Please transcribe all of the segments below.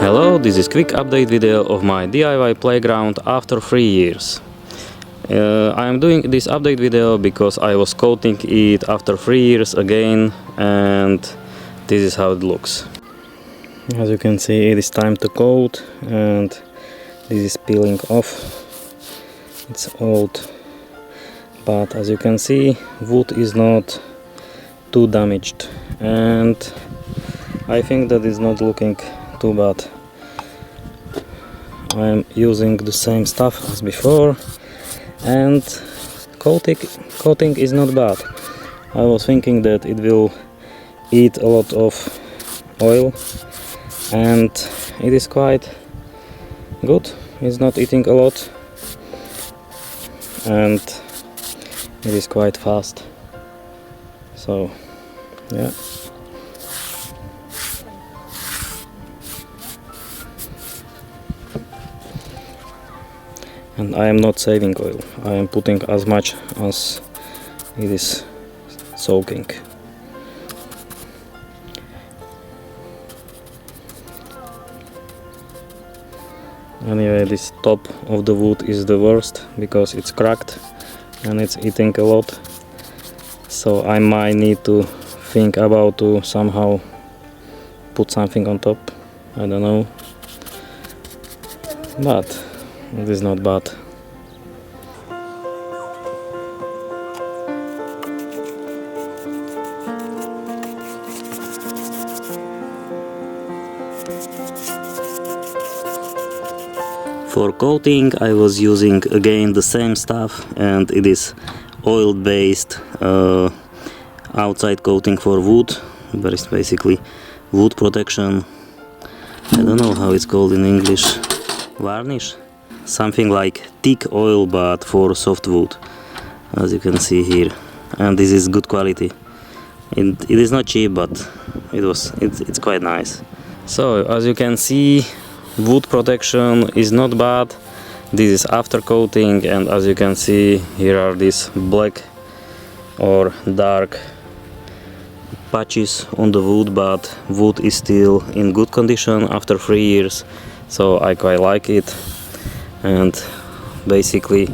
Hello, this is quick update video of my DIY playground after 3 years. I am doing this update video because I was coating it after 3 years again, and this is how it looks. As you can see, it is time to coat, and this is peeling off. It's old, but as you can see, wood is not too damaged, and I think that is not looking too bad. I am using the same stuff as before, and coating is not bad. I was thinking that it will eat a lot of oil, and it is quite good. It's not eating a lot, and it is quite fast. So yeah. And I am not saving oil. I am putting as much as it is soaking. Anyway, this top of the wood is the worst because it's cracked and it's eating a lot. So I might need to think about to somehow put something on top. I don't know. But it is not bad. For coating I was using again the same stuff, and it is oil based outside coating for wood. There is basically wood protection. I don't know how it's called in English. Varnish? Something like thick oil but for soft wood, as you can see here, and this is good quality. It is not cheap, but it's quite nice. So as you can see, wood protection is not bad. This is after coating, and as you can see, here are these black or dark patches on the wood, but wood is still in good condition after 3 years, so I quite like it. And basically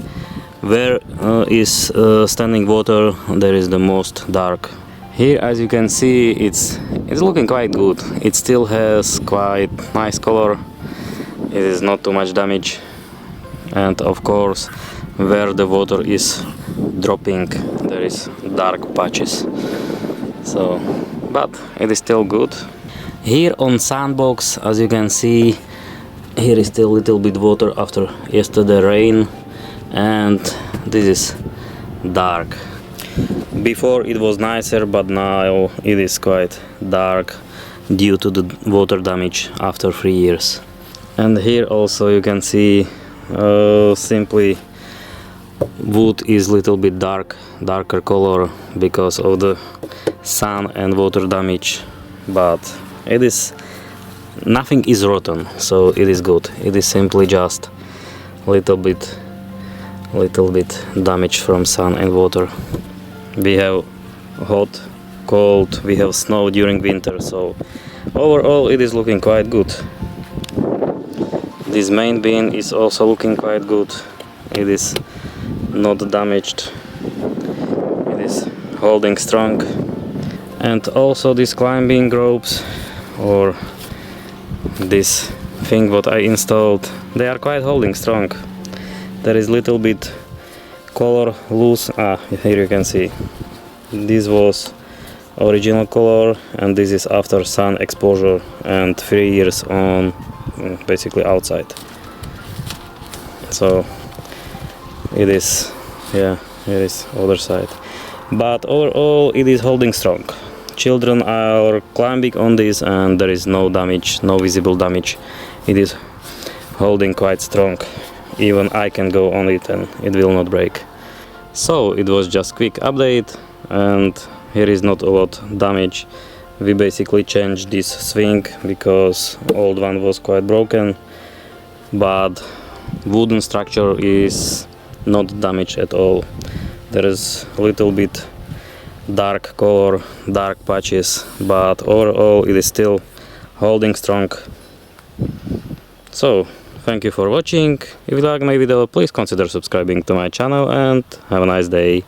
where is standing water, there is the most dark. Here, as you can see, it's looking quite good. It still has quite nice color. It is not too much damage, and of course where the water is dropping there is dark patches. So, but it is still good. Here on sandbox, as you can see, here is still a little bit water after yesterday rain, and this is dark. Before it was nicer, but now it is quite dark due to the water damage after 3 years. And here also you can see simply wood is little bit darker color because of the sun and water damage, but it is nothing is rotten, so it is good. It is simply just little bit damage from sun and water. We have hot, cold, we have snow during winter, so overall it is looking quite good. This main bin is also looking quite good. It is not damaged. It is holding strong. And also these climbing ropes, or this thing what I installed, they are quite holding strong. There is little bit color loose. Here you can see. This was original color, and this is after sun exposure and 3 years on basically outside. So it is, yeah, it is other side. But overall it is holding strong. Children are climbing on this and there is no damage, no visible damage. It is holding quite strong. Even I can go on it and it will not break. So it was just quick update, and here is not a lot damage. We basically changed this swing because old one was quite broken, but wooden structure is not damaged at all. There is a little bit dark color, dark patches, but overall it is still holding strong. So, thank you for watching. If you like my video, please consider subscribing to my channel and have a nice day.